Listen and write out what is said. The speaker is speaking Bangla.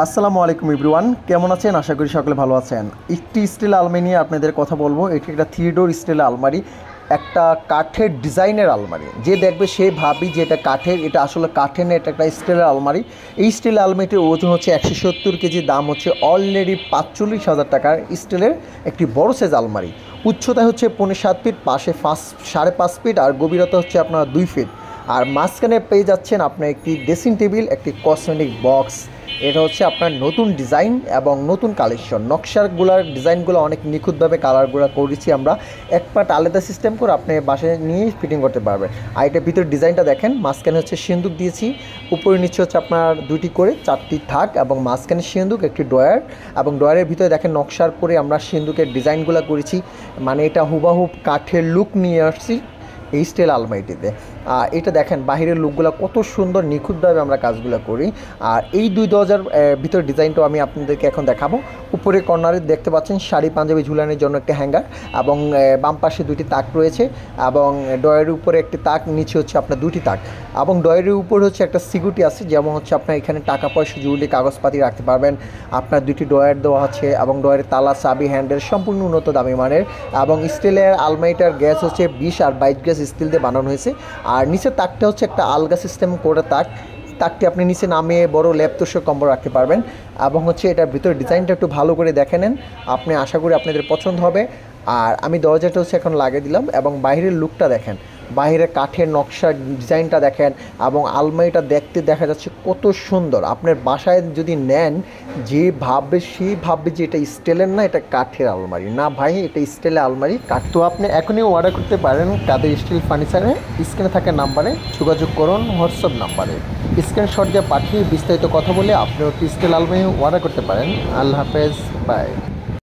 আসসালামু আলাইকুম এভরিওয়ান, কেমন আছেন? আশা করি সকলে ভালো আছেন। একটি স্টিল আলমারি নিয়ে আপনাদের কথা বলবো। এটি একটা 3 ডোর স্টিল আলমারি, একটা কাঠের ডিজাইনের আলমারি। যে দেখবে সে ভাবি যে এটা কাঠের, এটা আসলে কাঠের না, এটা একটা স্টিলের আলমারি। এই স্টিল আলমারিটির ওজন হচ্ছে 170 কেজি, দাম হচ্ছে অলরেডি 45,000 টাকার স্টিলের একটি বড় সাইজ আলমারি। উচ্চতা হচ্ছে 7.5 ফিট, পাশে 5.5 ফিট আর গভীরতা হচ্ছে আপনার 2 ফিট। আর মাঝখানে পেয়ে যাচ্ছেন আপনার একটি ড্রেসিং টেবিল, একটি কসমেটিক বক্স। এটা হচ্ছে আপনার নতুন ডিজাইন এবং নতুন কালেকশন। নকশাগুলার ডিজাইনগুলো অনেক নিখুঁতভাবে কালারগুলো করেছি আমরা। এক পার্ট আলাদা সিস্টেম করে আপনি বাসায় নিয়ে ফিটিং করতে পারবেন। আর এটার ভিতরে ডিজাইনটা দেখেন, মাঝখানে হচ্ছে সিন্দুক দিয়েছি, উপরে নিচে হচ্ছে আপনার 2টি করে 4টি থাক এবং মাঝখানে সিন্দুক, একটি ড্রয়ার, এবং ড্রয়ারের ভিতরে দেখেন নকশার করে আমরা সিন্দুকের ডিজাইনগুলো করেছি। মানে এটা হুবাহুব কাঠের লুক নিয়ে আসছি এই স্টিল আলমারিটিতে। এটা দেখেন বাহিরের লুকগুলো কত সুন্দর, নিখুঁতভাবে আমরা কাজগুলো করি। আর এই 2 দরজার ভিতর ডিজাইনটাও আমি আপনাদেরকে এখন দেখাবো। উপরে কর্নারে দেখতে পাচ্ছেন শাড়ি পাঞ্জাবি ঝুলানোর জন্য একটা হ্যাঙ্গার, এবং বাম পাশে 2টি তাক রয়েছে, এবং ডয়ের উপরে একটি তাক, নিচে হচ্ছে আপনার 2টি তাক, এবং ডয়ের উপর হচ্ছে একটা সিকিউরিটি আছে, যেমন হচ্ছে আপনার এখানে টাকা পয়সা জুয়েলারি কাগজপাতি রাখতে পারবেন। আপনার 2টি ডয়ার দেওয়া আছে, এবং ডয়ের তালা, চাবি, হ্যান্ডেল সম্পূর্ণ উন্নত দামি মানের। এবং স্টিলের আলমারিটার গ্যাস হচ্ছে 20 আর 22 গ্যাস স্টিল দিয়ে বানানো হয়েছে। আর নিচের তাকটা হচ্ছে একটা আলগা সিস্টেম করে তাকটি আপনি নিচে নামিয়ে বড় ল্যাপটপের কম্বল রাখতে পারবেন। এবং হচ্ছে এটার ভিতরে ডিজাইনটা একটু ভালো করে দেখে নেন, আপনি আশা করি আপনাদের পছন্দ হবে। আর আমি দরজাটা হচ্ছে এখন লাগিয়ে দিলাম, এবং বাইরের লুকটা দেখেন, বাইরের কাঠের নকশার ডিজাইনটা দেখেন, এবং আলমারিটা দেখতে দেখা যাচ্ছে কত সুন্দর। আপনার বাসায় যদি নেন, যে ভাববে সে ভাববে যে এটা স্টিলের না, এটা কাঠের আলমারি। না ভাই, এটা স্টিলের আলমারি, কাঠ। তো আপনি এখনই অর্ডার করতে পারেন কাদের স্টিল ফার্নিচারে। স্ক্রিনে থাকা নাম্বারে যোগাযোগ করুন, হোয়াটসঅ্যাপ নাম্বারে স্ক্রিনশট দিয়ে পাঠিয়ে বিস্তারিত কথা বলে আপনি একটি স্টিল আলমারি অর্ডার করতে পারেন। আল্লাহ হাফেজ, বাই।